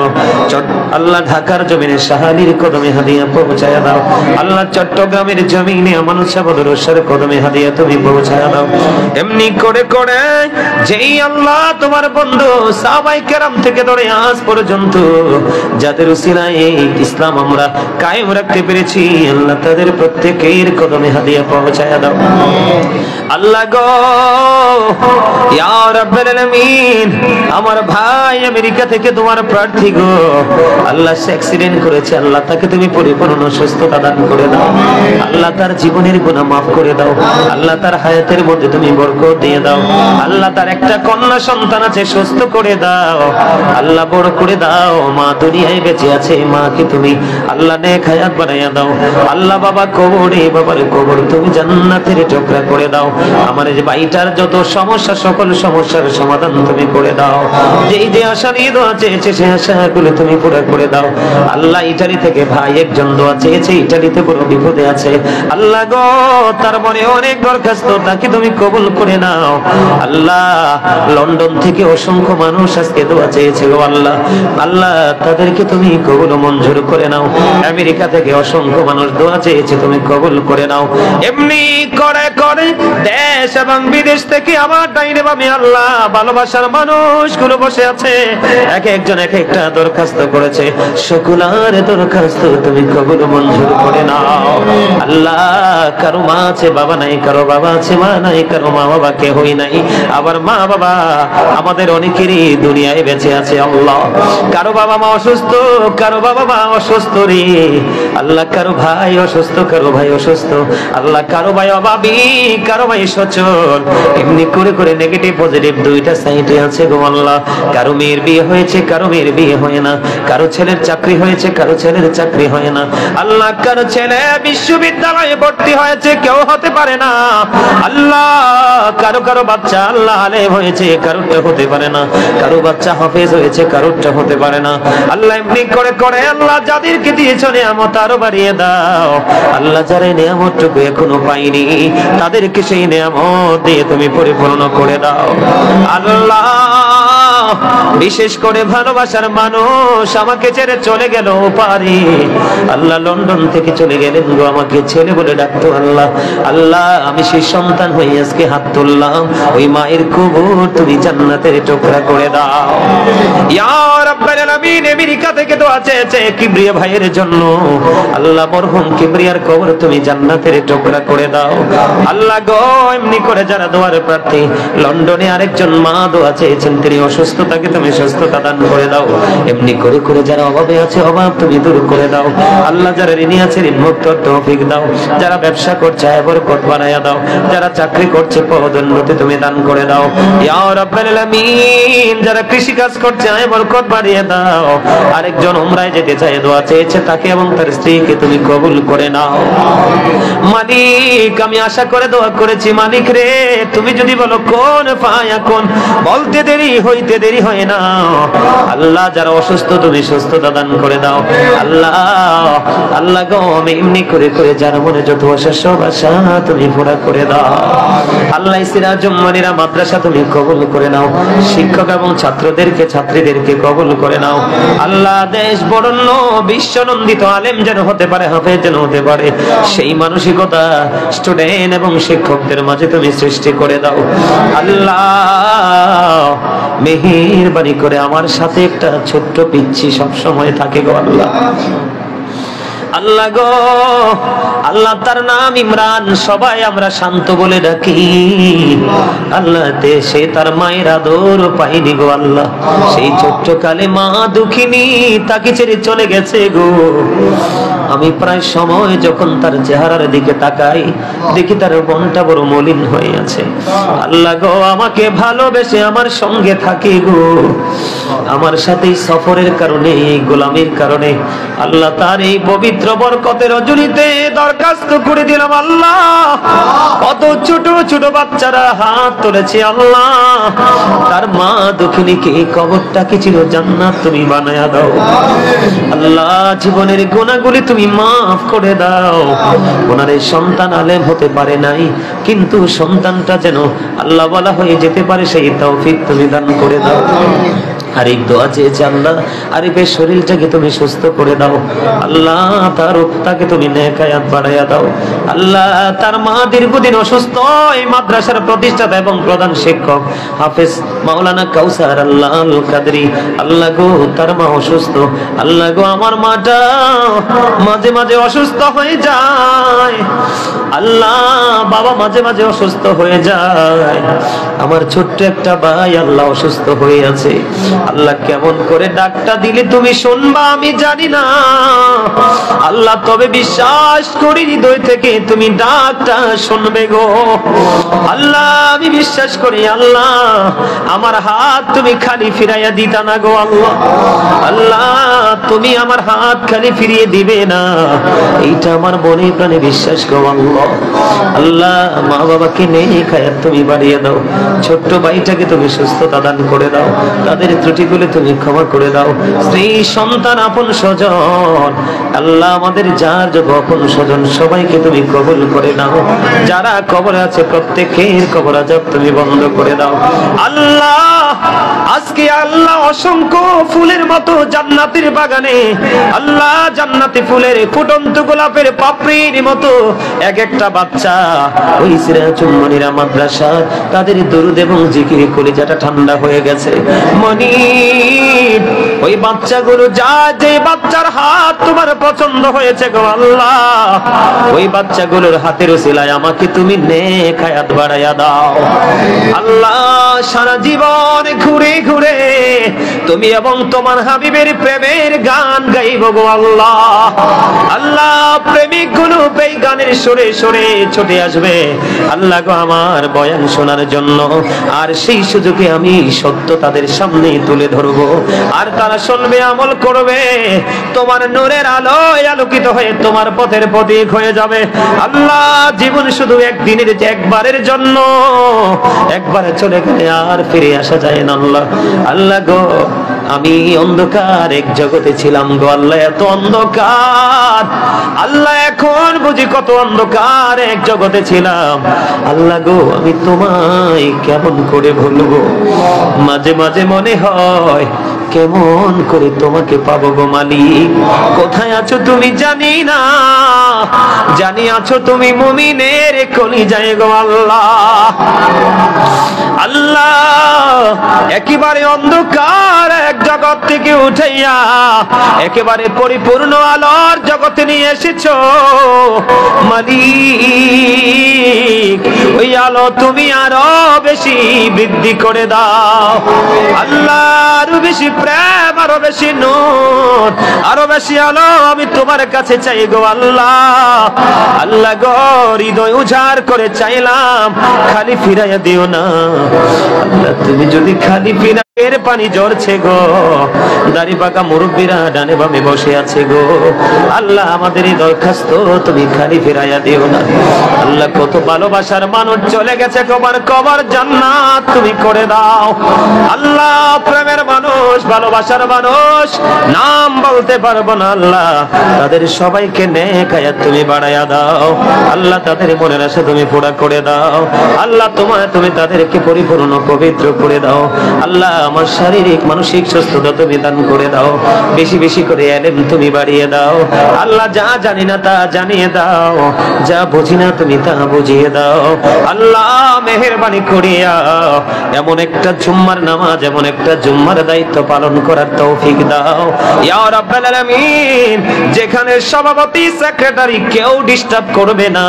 আল্লাহ ঢাকার জমিনে শাহালির কদমে হাদিয়া পৌঁছায়া দাও আল্লাহ চট্টগ্রামের জমিনে আমানত শাহ বদরুশের কদমে হাদিয়া তুমি পৌঁছায়া দাও এমনি করে করে যেই আল্লাহ তোমার বন্ধু সাহাবায়ে কেরাম থেকে ধরে আজ পর্যন্ত যাদের উসিলায় ইসলাম আমরা কায়েম রাখতে পেরেছি আল্লাহ তাদের প্রত্যেকের কদমে হাদিয়া পৌঁছায়া দাও আল্লাহ গো ইয়া রাব্বুল আলামিন আমার ভাই আমেরিকা থেকে তোমার প্রার্থী গো আল্লাহ সে অ্যাক্সিডেন্ট করেছে আল্লাহ তাকে তুমি পরিপূর্ণ সুস্থতা দান করে দাও আল্লাহ তার জীবনের গুনাহ maaf করে দাও আল্লাহ তার হায়াতের মধ্যে তুমি বরকত দিয়ে দাও আল্লাহ তার একটা কন্যা সন্তান আছে সুস্থ করে দাও আল্লাহ বড় করে দাও মা দুনিয়ায় বেঁচে আছে মাকে তুমি আল্লাহ নেক হায়াত বানাইয়া দাও আল্লাহ বাবা কবরে বাবার কবর তুমি জান্নাতের টুকরা করে দাও আমার এই ভাইটার যত সমস্যা সকল সমস্যার সমাধান তুমি করে দাও যেই যে আশা নিয়ে দোয়া চেয়েছে সেই আশাগুলো তুমি পুরো করে দাও আল্লাহ ইটালি থেকে ভাই একজন দোয়া চেয়েছে ইটালিতে বড় বিপদে আছে আল্লাহ গো তার মনে অনেক দরখাস্ত তাকে তুমি কবুল করে নাও আল্লাহ লন্ডন থেকে অসংখ্য মানুষ আজকে দোয়া চেয়েছে গো আল্লাহ আল্লাহ তাদেরকে তুমি কবুল মঞ্জুর করে নাও আমেরিকা থেকে অসংখ্য মানুষ দোয়া চেয়েছে তুমি কবুল করে নাও এমনি করে করে দেশ এবং বিদেশ থেকে আমার ডাইনে বামে আল্লাহ ভালোবাসার মানুষগুলো বসে আছে, এক একজন এক একটা দরখাস্ত করেছে, সকলের দরখাস্ত তুমি কবুল মঞ্জুর করে নাও আল্লাহ। কারো মা আছে বাবা নাই, কারো বাবা আছে মা নাই, কারো মা বাবা কেহই নাই, আবার মা বাবা আমাদের অনেকেরই দুনিয়ায় বেঁচে আছে আল্লাহ। কারো বাবা মা অসুস্থ, কারো বাবা মা অসুস্থ রে আল্লাহ, কারো ভাই অসুস্থ, কারো ভাই অসুস্থ আল্লাহ, কারো ভাই অভাবী, কারো ভাই সচল, এমনি করে করে নেগেটিভ পজিটিভ দুইটা সাইডে আছে গো আল্লাহ। কারো মেয়ের বিয়ে হয়েছে, কারো মেয়ের বিয়ে হয় না, কারো ছেলের চাকরি হয়েছে, কারো ছেলের চাকরি হয় না আল্লাহ, কারো ছেলে বিশ্ববিদ্যালয়ে ভর্তি হয়েছে, কেউ হতে পারে না আল্লাহ। কারো কারো বাচ্চা আল্লাহ আলেম হয়েছে, কারোরটা হতে পারে না, কারো বাচ্চা হাফেজ হয়েছে, কারোরটা হতে পারে না আল্লাহ। এমনি করে করে আল্লাহ যাদেরকে দিয়েছো নিয়ামত আরো বাড়িয়ে দাও আল্লাহ। যারা নিয়ামতটুকু এখনো পাইনি তাদেরকে সেই নিয়ামত দিয়ে তুমি পরিপূর্ণ করে দাও আল্লাহ। বিশেষ করে ভালোবাসার মানুষ আমাকে ছেড়ে চলে গেল পারে আল্লাহ, লন্ডন থেকে চলে গেলেন গো, আমাকে ছেলে বলে ডাকতো আল্লাহ। আল্লাহ আমি সেই সন্তান হয়ে আজকে হাত তুললাম, ওই মায়ের কবর তুমি জান্নাতের টুকরা করে দাও ইয়া রাব্বাল আলামিন। আমেরিকা থেকে দোয়া চেয়েছে কিবরিয়া ভাইয়ের জন্য আল্লাহ, মরহুম কিবরিয়ার কবর তুমি জান্নাতের টুকরা করে দাও আল্লাহ গো। এমনি করে যারা দোয়ার প্রার্থী, লন্ডনে আরেকজন মা দোয়া চেয়েছেন, তিনি অসুস্থতাকে তুমি সুস্থতা দান করে দাও। এমনি করে করে যারা অভাবে আছে অভাব তুমি দূর করে দাও আল্লাহ। যারা ঋণী আছে ঋণ মুক্ত তৌফিক দাও, যারা ব্যবসা করছে বরকত বাড়ায়া দাও, যারা চাকরি করছে পদোন্নতি তুমি দান করে দাও ইয়া রাব্বাল আলামিন। যারা কৃষি কাজ করছে বরকত বাড়িয়ে দাও। আরেকজন উমরায় যেতে চায় দোয়া চেয়েছে, তাকে এবং তার স্ত্রীকে তুমি কবুল করে নাও মালিক। আমি আশা করে দোয়া করেছি মালিক রে, তুমি যদি বলো কোন ফায়া কোন, বলতে দেরি হইতে দেরি হয় না আল্লাহ। যারা অসুস্থ তুমি সুস্থতা দান করে দাও আল্লাহ। আল্লাহ গো আমি এমনি করে করে যার মনে যত আশা সব আশা তুমি পুরা করে দাও আল্লাহ। সিরাজুম মানিরা মাদ্রাসা তুমি কবুল করে নাও, শিক্ষক এবং ছাত্রদেরকে ছাত্রীদেরকে কবুল করে নাও আল্লাহ। দেশ বরণ্য বিশ্বনন্দিত আলেম যেন হতে পারে, হাফেজ যেন হতে পারে, সেই মানসিকতা স্টুডেন্ট এবং শিক্ষকদের মাঝে তুমি সৃষ্টি করে দাও আল্লাহ। মেহেরবানি করে আমার সাথে একটা ছোট্ট পিচ্ছি সব সময় থাকে গো আল্লাহ। আল্লাহ গো আল্লাহ, তার নাম ইমরান, সবাই আমরা শান্ত বলে ডাকি আল্লাহ। দেশে তার মায়ের আদর পাইনি গো আল্লাহ। সেই ছোট্ট কালে মা দুঃখিনী, তাকে ছেড়ে চলে গেছে গো। আমি প্রায় সময় যখন তার চেহারার দিকে তাকাই, দেখি তার মনটা বড় মলিন হয়ে আছে আল্লাহ গো। আমাকে ভালোবেসে আমার সঙ্গে থাকে গো, আমার সাথে সফরের কারণে, গোলামির কারণে আল্লাহ, তার এই পবিত্র বরকতের রজনীতে দরখাস্ত করে দিলাম আল্লাহ। কত ছোট ছোট বাচ্চারা হাত তুলেছে আল্লাহ, তার মা দুঃখিনীকে কবরটা কি ছিল জান্নাত তুমি বানায়া দাও আল্লাহ। জীবনের গুনাহগুলি তুমি মাফ করে দাও। ওনার এই সন্তান আলেম হতে পারে নাই, কিন্তু সন্তানটা যেন আল্লাহ বলা হয়ে যেতে পারে সেই তৌফিক তুমি দান করে দাও। আরেক দোয়া চেয়েছে আল্লাহ, আরিফের শরীরটাকে তুমি সুস্থ করে দাও আল্লাহ। তার রূপটাকে তুমি নেকায়াত বাড়াইয়া দাও আল্লাহ। তার মা দীর্ঘদিন অসুস্থ, এই মাদ্রাসার প্রতিষ্ঠাতা এবং প্রধান শিক্ষক হাফেজ মাওলানা কাউসার আল্লাহ আল কাদরি আল্লাহ গো, তার মা অসুস্থ আল্লাহ গো। আমার মাটা মাঝে মাঝে অসুস্থ হয়ে যায় আল্লাহ, বাবা মাঝে মাঝে অসুস্থ হয়ে যায়। আমার ছোট্ট একটা ভাই আল্লাহ অসুস্থ হয়ে আছে আল্লাহ। কেমন করে ডাকটা দিলে তুমি শুনবা আমি জানি না আল্লাহ, তবে বিশ্বাস করি হৃদয় থেকে তুমি ডাকটা শুনবে গো আল্লাহ। আমি বিশ্বাস করি আল্লাহ, আমার হাত তুমি খালি ফিরাইয়া দিতা না গো আল্লাহ। আল্লাহ তুমি আমার হাত খালি ফিরিয়ে দিবে না, এইটা আমার মনে প্রাণে বিশ্বাস গো আল্লাহ। আল্লাহ মা বাবাকে নেই খায়াত তুমি বাড়িয়ে দাও, ছোট্ট ভাইটাকে তুমি সুস্থতা দান করে দাও, তাদের ত্রুটিগুলো তুমি ক্ষমা করে দাও। স্ত্রী সন্তান আপন স্বজন আল্লাহ, আমাদের যার যোগ আপন স্বজন সবাইকে তুমি কবুল করে নাও। যারা কবরে আছে প্রত্যেকের কবর আযাব তুমি বন্ধ করে দাও আল্লাহ। আজকে আল্লাহ অসংখ্য ফুলের মতো জান্নাতের বাগানে আল্লাহ জান্নাতি ফুলের ফুটন্ত গোলাপের পাপড়ির মতো এক একটা বাচ্চা ওই সিরাজুল-মনিরা মাদ্রাসা তাদের দরুদ এবং জিকিরে কলিজাটা ঠান্ডা হয়ে গেছে। মনির ওই বাচ্চাগুলো যে বাচ্চার হাত তোমার পছন্দ হয়েছে গো আল্লাহ, ওই বাচ্চাগুলোর হাতের উসিলায় আমাকে তুমি নেক হায়াত বাড়াইয়া দাও আল্লাহ। সারা জীবন ঘুরে ঘুরে তুমি এবং তোমার হাবিবের প্রেমের গান গাইব গো আল্লাহ। আল্লাহ প্রেমিক গুলো এই গানের সুরে সুরে ছুটে আসবে আল্লাহ গো আমার বয়ান শোনার জন্য, আর সেই সুযোগে আমি সত্য তাদের সামনে তুলে ধরবো, আর তারা শুনবে আমল করবে, তোমার নূরের আলোয় আলোকিত হয়ে তোমার পথের প্রতীক হয়ে যাবে আল্লাহ। জীবন শুধু একদিনের একবারের জন্য, একবারে চলে গেলে আর ফিরে আসা যায় না আল্লাহ। আল্লাহ গো আমি অন্ধকার এক জগতে ছিলাম গো আল্লাহ, এত অন্ধকার আল্লাহ, এখন বুঝি কত অন্ধকার এক জগতে ছিলাম আল্লাহ গো। আমি তোমায় কেমন করে ভুলবো, মাঝে মাঝে মনে হয় কেমন করে তোমাকে পাবো গো মালিক। কোথায় আছো তুমি জানি না, জানি আছো তুমি মুমিনের কলিজায় গো আল্লাহ। আল্লাহ একেবারে অন্ধকার এক জগৎ থেকে উঠাইয়া একেবারে পরিপূর্ণ আলোর জগতে নিয়ে এসেছো মালিক। ওই আলো তুমি আরো বেশি বৃদ্ধি করে দাও আল্লাহ, আরো বেশি প্রেম, আরো বেশি নূর, আরো বেশি আলো আমি তোমার কাছে চাই গো আল্লাহ। আল্লাহ গো হৃদয় উজাড় করে চাইলাম, খালি ফিরাইয়া দিও না আল্লাহ। তুমি যদি খালি এর পানি ঝরছে গো, দাড়ি পাকা মুরব্বীরা ডানে বামে বসে আছে গো আল্লাহ। আমাদের এই দরখাস্ত তুমি খালি ফিরাইয়া দিও না আল্লাহ। কত ভালোবাসার মানুষ চলে গেছে, কবর জান্নাত তুমি করে দাও আল্লাহ। প্রেমের মানুষ, ভালোবাসার মানুষ নাম বলতে পারবো না আল্লাহ, তাদের সবাইকে নেক হায়াত তুমি বাড়াইয়া দাও আল্লাহ। তাদের মনের আশা তুমি পুরা করে দাও আল্লাহ। তুমি তাদেরকে পরিপূর্ণ পবিত্র করে দাও আল্লাহ। আমার শারীরিক মানসিক সুস্থতা তুমি দান করে দাও, বেশি বেশি করে ইলম তুমি বাড়িয়ে দাও আল্লাহ। যা জানি না তা জানিয়ে দাও, যা বুঝি না তুমি তা বুঝিয়ে দাও আল্লাহ। মেহেরবানি করিয়া এমন একটা জুম্মার নামাজ, এমন একটা জুম্মার দায়িত্ব পালন করার তৌফিক দাও ইয়া রাব্বাল আলামিন। যেখানে সভাপতি সেক্রেটারি কেউ ডিস্টার্ব করবে না,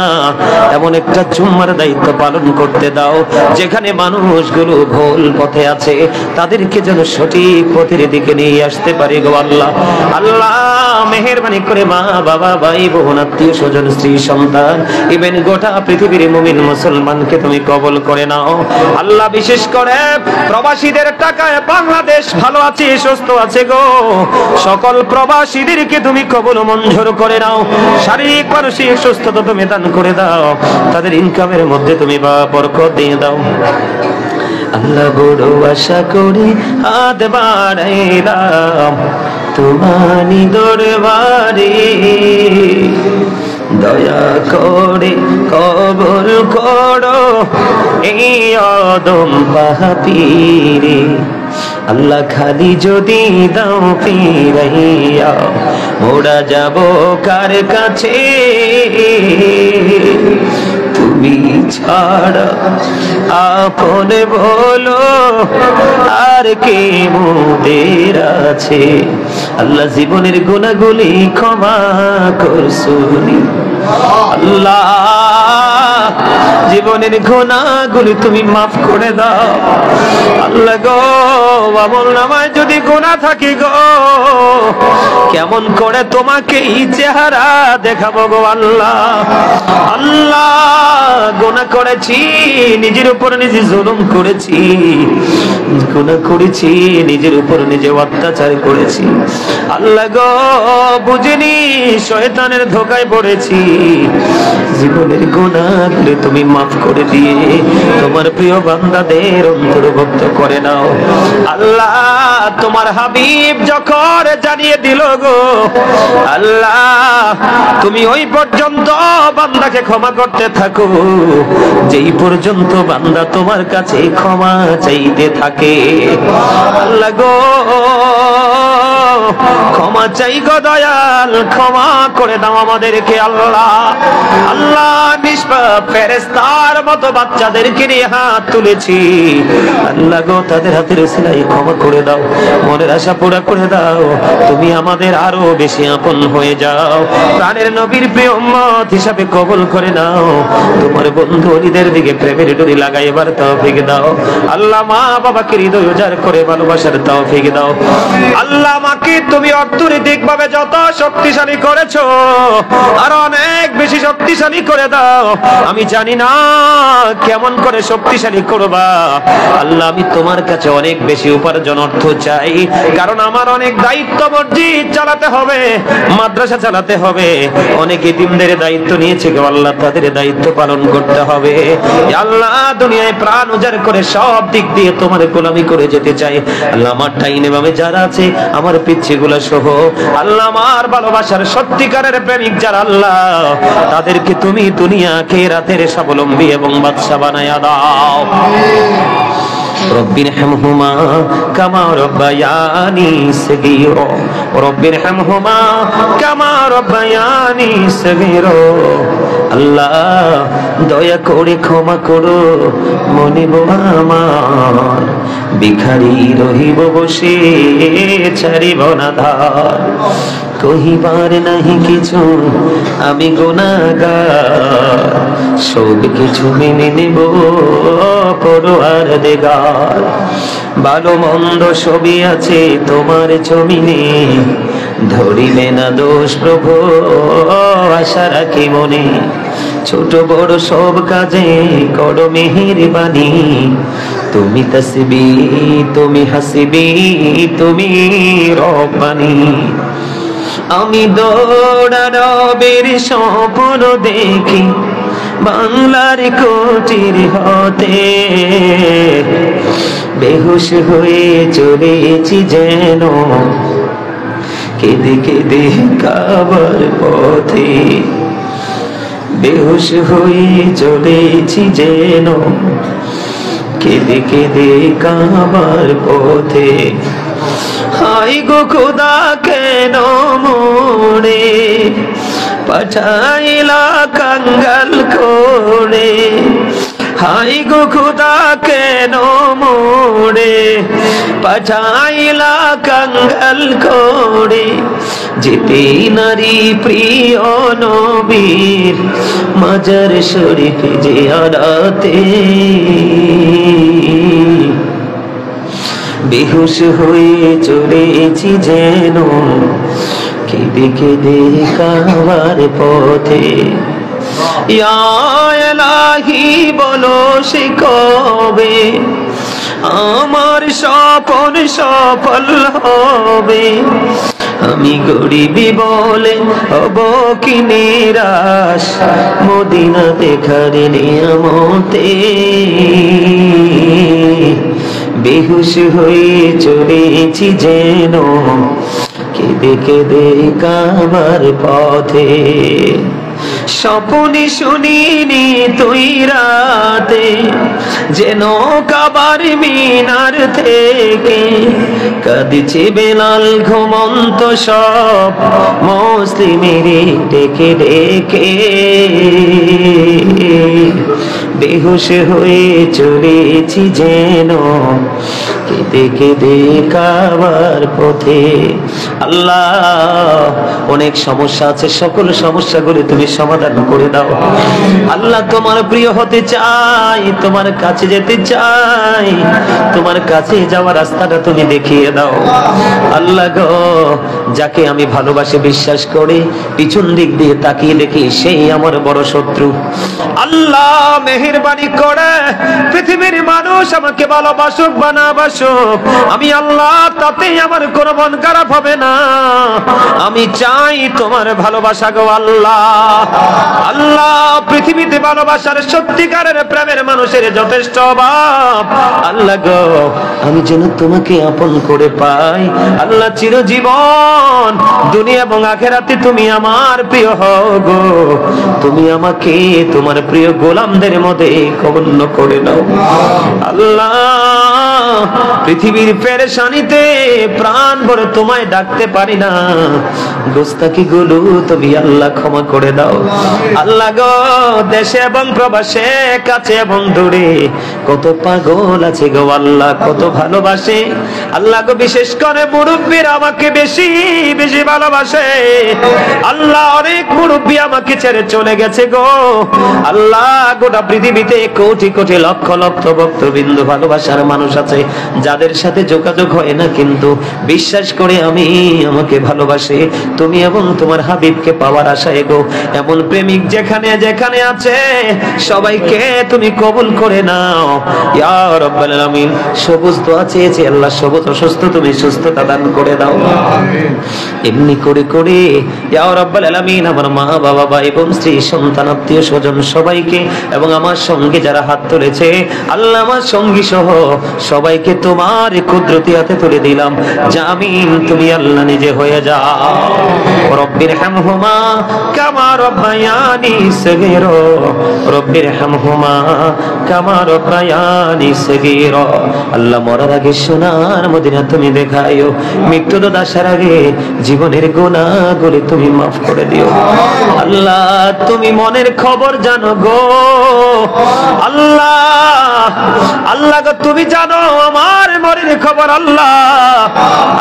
এমন একটা জুম্মার দায়িত্ব পালন করতে দাও যেখানে মানুষগুলো ভুল পথে আছে, তাদেরকে যেন সঠিক পথের দিকে নিয়ে আসতে পারে গো আল্লাহ। আল্লাহ মেহেরবানি করে মা বাবা ভাই বোন আত্মীয় স্বজন স্ত্রী সন্তান ইভেন গোটা পৃথিবীর মুমিন মুসলমানকে তুমি কবুল করে নাও আল্লাহ। বিশেষ করে প্রবাসীদের টাকায় বাংলাদেশ ভালো আছে, সুস্থ আছে গো, সকল প্রবাসীদেরকে তুমি কবুল মঞ্জুর করে নাও। শারীরিক মানসিক সুস্থতা তুমি দান করে দাও, তাদের ইনকামের মধ্যে তুমি বরকত দিয়ে দাও আল্লাহ। বড় আশা করি হাত বাড়াইলাম তোমারি দরবারে, দয়া করে কবুল করো এই অদম পাপীরে আল্লাহ। খালি যদি দাও ফিরাইয়া মোরা যাব কার কাছে, তুমি ছাড়া আপন বলো আর কে মোদের আছে আল্লাহ। জীবনের গুনাহগুলি ক্ষমা করছুনি আল্লাহ, জীবনের গুনাহগুলি তুমি মাফ করে দাও আল্লাহ গো। আমল নামায় যদি গুনাহ থাকে গো, কেমন করে তোমাকে এই চেহারা দেখাবো গো আল্লাহ। আল্লাহ গুনাহ করেছি, নিজের উপর নিজে জুলুম করেছি, গুনাহ করেছি, নিজের উপর নিজে অত্যাচার করেছি আল্লাহ গো। বুঝিনি শয়তানের ধোকায় পড়েছি, জীবনের গুনাহগুলো তুমি মাফ করে দিয়ে তোমার প্রিয় বান্দাদের অন্তর্ভুক্ত করে নাও। আল্লাহ তোমার হাবিব যখন জানিয়ে দিল গো আল্লাহ, তুমি ওই পর্যন্ত বান্দাকে ক্ষমা করতে থাকো যেই পর্যন্ত বান্দা তোমার কাছে ক্ষমা চাইতে থাকে। আল্লাহ গো ক্ষমা চাই গো দয়াল, ক্ষমা করে দাও আমাদেরকে। আল্লাহ আল্লাহ নিষ্পাপ ফেরেশতার মতো বাচ্চাদেরকে নিয়ে হাত তুলেছি আল্লাহ গো, তাদের হাতের উসিলায় ক্ষমা করে দাও, মনের আশা পুরা করে দাও, তুমি আমাদের আরো বেশি আপন হয়ে যাও, প্রাণের নবীর প্রিয় উম্মত হিসাবে কবুল করে নাও, তোমার বন্ধু ওলিদের দিকে প্রেমের ডুরি লাগাইবার তৌফিক দাও। আল্লাহ মা বাবাকে হৃদয় উজাড় করে ভালোবাসার তৌফিক দাও। আল্লাহ মাকে তুমি অর্থনৈতিক ভাবে যত শক্তিশালী করেছো আর অনেক বেশি শক্তিশালী করে দাও। আমি জানি না কেমন করে শক্তিশালী করবা আল্লাহ, আমি তোমার কাছে অনেক বেশি উপার্জন অর্থ চাই, কারণ আমার অনেক দায়িত্ব, মসজিদ চালাতে হবে, মাদ্রাসা চালাতে হবে, অনেক এতিমদের দায়িত্ব নিয়েছে গো আল্লাহ, তাদের দায়িত্ব পালন করতে হবে। আল্লাহ দুনিয়ায় প্রাণ উজাড় করে সব দিক দিয়ে তোমার গোলামি করে যেতে চাই আল্লাহ। আমার টাইনে ভাবে যারা আছে আমার পিচ্ছিগুলো সহ আল্লাহ, আমার ভালোবাসার সত্যিকারের প্রেমিক যারা আল্লাহ, তাদেরকে তুমি দুনিয়া আখিরাতের স্বাবলম্বী এবং বাদশা বানায়া দাও। রব্বির হামহুমা কামা রব্বায়ানি সগীরা, রব্বির হামহুমা কামা রব্বায়ানি সগীরা। আল্লাহ দয়া করে ক্ষমা করো মনিব আমার, ভিখারি রহিব বসে ছাড়িব না ধার, কহিবার নাহি কিছু আমি গুনাহগার, সব কিছু মেনে নেব পরওয়ার দেগার, ভালো মন্দ সবই আছে তোমার জমিনে, ধরিবে না দোষ প্রভু আশা রাখি মনে, ছোট বড় সব কাজে করো মেহেরবানি, তুমি তাসবি তুমি হাসিবি তুমি রব্বানি। আমি দৌড়ানোর স্বপ্ন দেখি বাংলার কোটির হতে, বেহুশ হয়ে চলেছি যেন কেঁদে কেঁদে কাবার পথে, বেহুশ হয়ে চলেছি যেন কেঁদে কেঁদে কাবার পথে। হাই গো খোদা কেন মোরে পাঠাইলা কাঙ্গাল করে, হাই গো খোদা কেন মোরে পাঠাইলা কাঙ্গাল করে, যেতে নারী প্রিয় নবীর মাজার শরীফ জিয়ারতে, বেহুশ হয়ে চলেছি যেন কেঁদে কেঁদে কাবার পথে। ইয়া ইলাহি বলো সে কবে আমার স্বপ্ন সফল হবে, আমি গরিবি বলে হব কি নিরাশ মদিনা দেখার নিয়ামতে, বেহুশ হয়ে চলেছি যেন কেঁদে কেঁদে কাবার পথে। স্বপ্নে শুনিনি তুই রাতে যেন কাবার মিনার থেকে কাঁদছে বেলাল ঘুমন্ত সব মুসলিমের ডেকে ডেকে, বেহুশ হয়ে চলেছি যেন কেঁদে কেঁদে কাবার পথে। আল্লাহ অনেক সমস্যা আছে, সকল সমস্যাগুলি তুমি সমাধান করে দাও আল্লাহ। তোমার প্রিয় হতে চাই, তোমার কাছে যেতে চাই, তোমার কাছে যাওয়ার রাস্তাটা তুমি দেখিয়ে দাও আল্লাহ গো। যাকে আমি ভালোবাসি বিশ্বাস করি, পিছন দিক দিয়ে তাকিয়ে দেখি সেই আমার বড় শত্রু। আল্লাহ মেহেরবানি করে পৃথিবীর মানুষ আমাকে ভালোবাসুক বা না বাসুক, আমি আল্লাহ তাতেই আমার কোনো মন খারাপ হবে না। আমি চাই তোমার ভালোবাসা গো আল্লাহ। আল্লাহ পৃথিবীতে ভালোবাসার সত্যিকারের প্রেমের মানুষের যথেষ্ট অভাব। আল্লাহ গো, আমি যেন তোমাকে আপন করে পাই। আল্লাহ, চিরজীবন দুনিয়া এবং আখিরাতে তুমি আমার প্রিয় হও গো। তুমি আমাকে তোমার প্রিয় গোলামদের মধ্যে গণ্য করে নাও। আল্লাহ, পৃথিবীর পেরেশানিতে প্রাণ ভরে তোমায় ডাকতে পারি না, গোস্তাকি গুলো তুমি আল্লাহ ক্ষমা করে দাও। আল্লাহ গো, দেশে এবং প্রবাসে, কাছে এবং দূরে কত পাগল আছে গো আল্লাহ, কত ভালোবাসে। আল্লাহ গো, বিশেষ করে মুরব্বীরা আমাকে বেশি বেশি ভালোবাসে। আল্লাহ, অনেক মুরব্বী আমাকে ছেড়ে চলে গেছে গো আল্লাহ। গোটা পৃথিবীতে কোটি কোটি লক্ষ লক্ষ ভক্তবিন্দু ভালোবাসার মানুষ আছে, যাদের সাথে যোগাযোগ হয় না, কিন্তু বিশ্বাস করে আমাকে ভালোবাসে। তুমি এবং তোমার হাবিবকে পাওয়ার আশায় গো, এমন প্রেমিক যেখানে যেখানে আছে সবাইকে তুমি কবুল করে নাও ইয়া রাব্বাল আলামিন। সবুজ দোয়া চেয়েছি আল্লাহ, সবুজ অসুস্থ তুমি সুস্থতা দান করে দাও। এমনি করে করে ইয়া রাব্বাল আলামিন আমার মা বাবা, ভাই বোন, স্ত্রী, সন্তান, আত্মীয় স্বজন সবাইকে এবং আমার সঙ্গে যারা হাত তুলেছে আল্লাহ, আমার সঙ্গী সহ সবাইকে তোমার কুদরতি হাতে তুলে দিলাম। জামিন, তুমি আল্লাহ নিজে হয়ে যাও। রব্বির হামহুমা কামা রব্বায়ানি সগীরা, রব্বির হামহুমা কামা রব্বায়ানি সগীরা। আল্লাহ, মরার আগে সোনার মদিনা তুমি দেখাইও, মৃত্যু তো আসার আগে জীবনের গুনাহগুলো তুমি মাফ করে দিও। আল্লাহ, তুমি মনের খবর জানো গো আল্লাহ। আল্লাহ গো, তুমি জানো আমার মনের খবর আল্লাহ।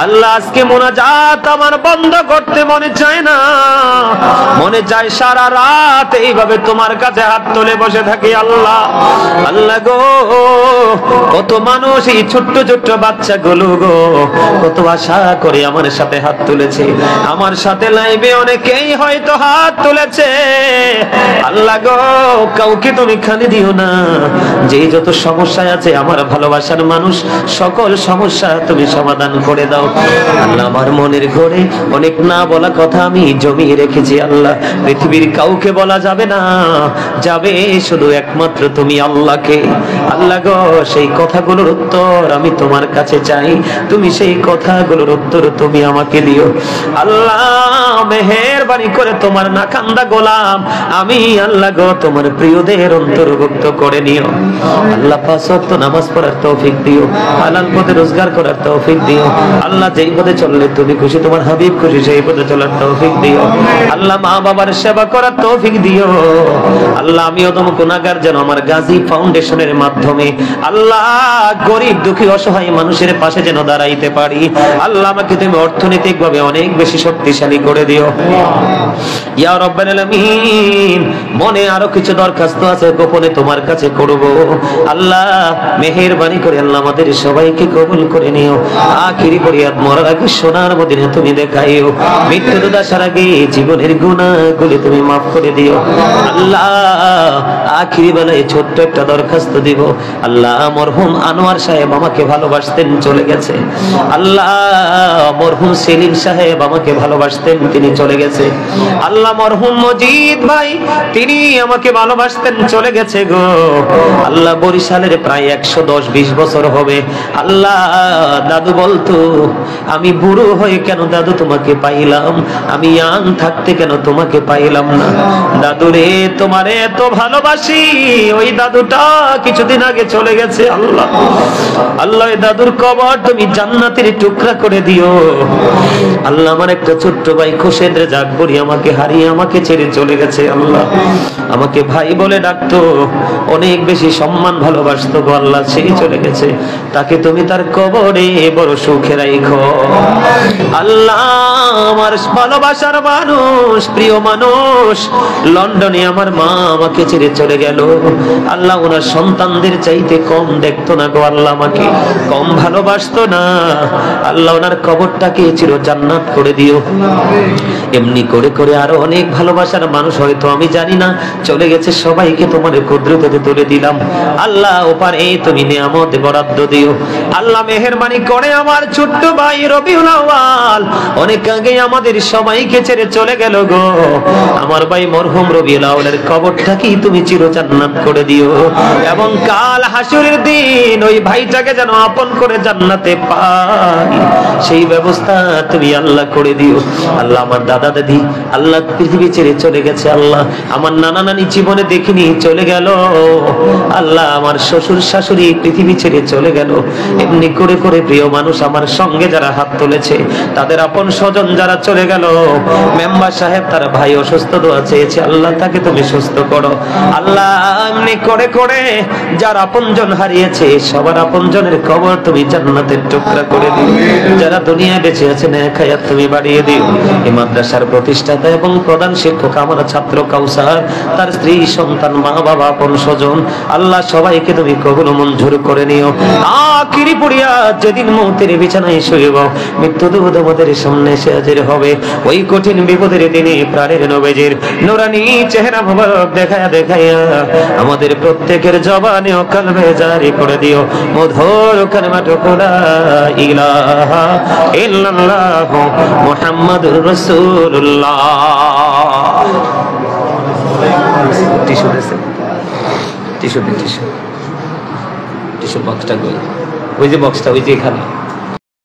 আল্লাহ, আজকে মোনাজাত আমার বন্ধ করতে মনে চায় না, মনে চায় সারা রাত এইভাবে তোমার কাছে হাত তুলে বসে থাকি আল্লাহ। আল্লাহ গো, কত মানুষ, এই ছোট্ট ছোট্ট বাচ্চাগুলো গো কত আশা করে আমার সাথে হাত তুলেছে, আমার সাথে লাইভে অনেকেই হয়তো হাত তুলেছে। আল্লাহ গো, কাউকে তুমি খালি দিও না। যে যত সমস্যায় আছে আমার ভালোবাসার মানুষ, সকল সমস্যা তুমি সমাধান করে দাও আল্লাহ। আমার মনের ঘরে অনেক না বলা কথা আমি জমিয়ে রেখেছি আল্লাহ, পৃথিবীর কাউকে বলা যাবে না, যাবে শুধু একমাত্র তুমি আল্লাহকে। আল্লাহ গো, সেই কথাগুলোর উত্তর আমি তোমার কাছে চাই, তুমি সেই কথাগুলোর উত্তর তুমি আমাকে দিও আল্লাহ। মেহেরবানি করে তোমার নাকান্দা গোলাম আমি আল্লাহ গো, তোমার প্রিয়দের অন্তর্ভুক্ত করে নিও আল্লাহ। পাঁচ ওয়াক্ত নামাজ পড়ার তৌফিক দিও, হালাল পথে রোজগার করার তৌফিক দিও আল্লাহ। যেই পথে চললে তুমি খুশি, তোমার হাবিব খুশি, সেই পথে চলার তৌফিক দিও আল্লাহ। মা বাবার সেবা করার তৌফিক দিও আল্লাহ। আমি অদম গুনাহগার, যেন আমার গাজী ফাউন্ডেশনের মাধ্যমে আল্লাহ গরিব দুঃখী অসহায় মানুষের পাশে যেন দাঁড়াইতে পারি আল্লাহ। আমাকে তুমি অর্থনৈতিকভাবে অনেক বেশি শক্তিশালী করে দিও ইয়া রাব্বাল আলামিন। মনে আরো কিছু দরখাস্ত আছে, গোপনে তোমার কাছে করব আল্লাহ। মেহেরবানি করে আল্লাহ আমাদের সবাইকে কবুল করে নিও। আখিরি ফরিয়াদ, মরার আগে সোনার মদিনা তুমি দেখাইও, মৃত্যু আসার আগে জীবনের গুনাহগুলো তুমি মাফ করে দিও আল্লাহ। আখিরি বেলায় ছোট্ট একটা দরখাস্ত দিব আল্লাহ। মরহুম আনোয়ার সাহেব আমাকে ভালোবাসতেন, চলে গেছে আল্লাহ। মরহুম সেলিম সাহেব আমাকে ভালোবাসতেন, তিনি চলে গেছে আল্লাহ। মরহুম মজিদ ভাই, তিনি আমাকে ভালোবাসতেন, চলে গেছে গো আল্লাহ। বরিশালের প্রায় 110-20 বছর হবে আল্লাহ। দাদু বলতো, আমি বুড়ো হয়ে কেন দাদু তোমাকে পাইলাম, আমি ইয়াং থাকতে কেন তোমাকে পাইলাম না। দাদু রে, তোমারে এত ভালোবাসি, ওই দাদুটা কিছুদিন আগে চলে গেছে আল্লাহ। আল্লাহ, ওই দাদুর কবর তুমি জান্নাতের টুকরা করে দিও আল্লাহ। আমার একটা ছোট্ট ভাই খোসেদ রেজাক বুড়ি আমাকে হারিয়ে আমাকে ছেড়ে চলে গেছে আল্লাহ। আমাকে ভাই বলে ডাকতো, অনেক বেশি সম্মান ভালোবাসতো গো আল্লাহ, সেই চলে গেছে। তাকে তুমি তার কবরে বড় সুখে রাখো আল্লাহ। আমার ভালোবাসার মানুষ, প্রিয় মানুষ, লন্ডনে আমার মা আমাকে ছেড়ে চলে গেল আল্লাহ। ওনার সন্তানদের চাইতে কম দেখতো না গো আল্লাহ, আমাকে কম ভালোবাসতো না আল্লাহ। ওনার কবরটাকে চির জান্নাত করে দিও। এমনি করে করে আরো অনেক ভালোবাসার মানুষ হয়তো আমি জানি না না, চলে গেছে, সবাইকে তোমার কুদরতে তুলে দিলাম। আল্লাহ ওপারে তুমি নিয়ামত বরাদ্দ দিও। আল্লাহ মেহেরবানি করে আমার ছোট্ট ভাই রবিউল আউয়াল অনেক আগে আমাদের সবাইকে ছেড়ে চলে গেল গো। আমার ভাই মরহুম রবিউল আউয়ালের কবরটা কি তুমি চিরজান্নাত করে দিও, এবং কাল হাসরের দিন ওই ভাইটাকে যেন আপন করে জান্নাতে পাই, সেই ব্যবস্থা তুমি আল্লাহ করে দিও। আল্লাহ আমার দাদা দাদি আল্লাহ পৃথিবী ছেড়ে চলে গেছে, আল্লাহ আমার নানা নানি জীবনে দেখিনি চলে গেল, আল্লাহ আমার শ্বশুর শাশুড়ি পৃথিবী ছেড়ে চলে গেল। এমনি করে করে প্রিয় মানুষ আমার সঙ্গে যারা হাত তুলেছে, তাদের আপন স্বজন যারা চলে গেল, মেম্বার সাহেব তার ভাই অসুস্থ, দোয়া চেয়েছে, আল্লাহ তাকে তুমি সুস্থ করো। আল্লাহ এমনি করে করে যার আপনজন হারিয়েছে, সবার আপনজনের কবর তুমি জান্নাতের টুকরা করে দিও। যারা দুনিয়ায় বেঁচে আছে নেক হায়াত তুমি বাড়িয়ে দিও। এই মাদ্রাসার প্রতিষ্ঠাতা এবং প্রধান শিক্ষক আমার ছাত্র কাউসার, তার স্ত্রী সন্তান মা বাবা আপন স্বজন, আল্লাহ সবাইকে তুমি কবুল মঞ্জুর করে নিও। আখিরি পড়িয়া যেদিন মৌতের বিছানায় শুইব, মৃত্যু দূত আমাদের সামনে এসে হাজির হবে, ওই কঠিন বিপদের দিনে প্রাণের নবীজির নূরানি চেহারা মোবারক দেখায়া দেখাইয়া আমাদের প্রত্যেকের জবানে ও কলবে জারি করে দিও মধুর কালিমাটুকু লা ইলাহা ইল্লাল্লাহ মুহাম্মাদুর রাসূলুল্লাহ। টিস্যু দেন, টিস্যু বক্সটা কই? ওই যে বক্সটা ওই যে এখানে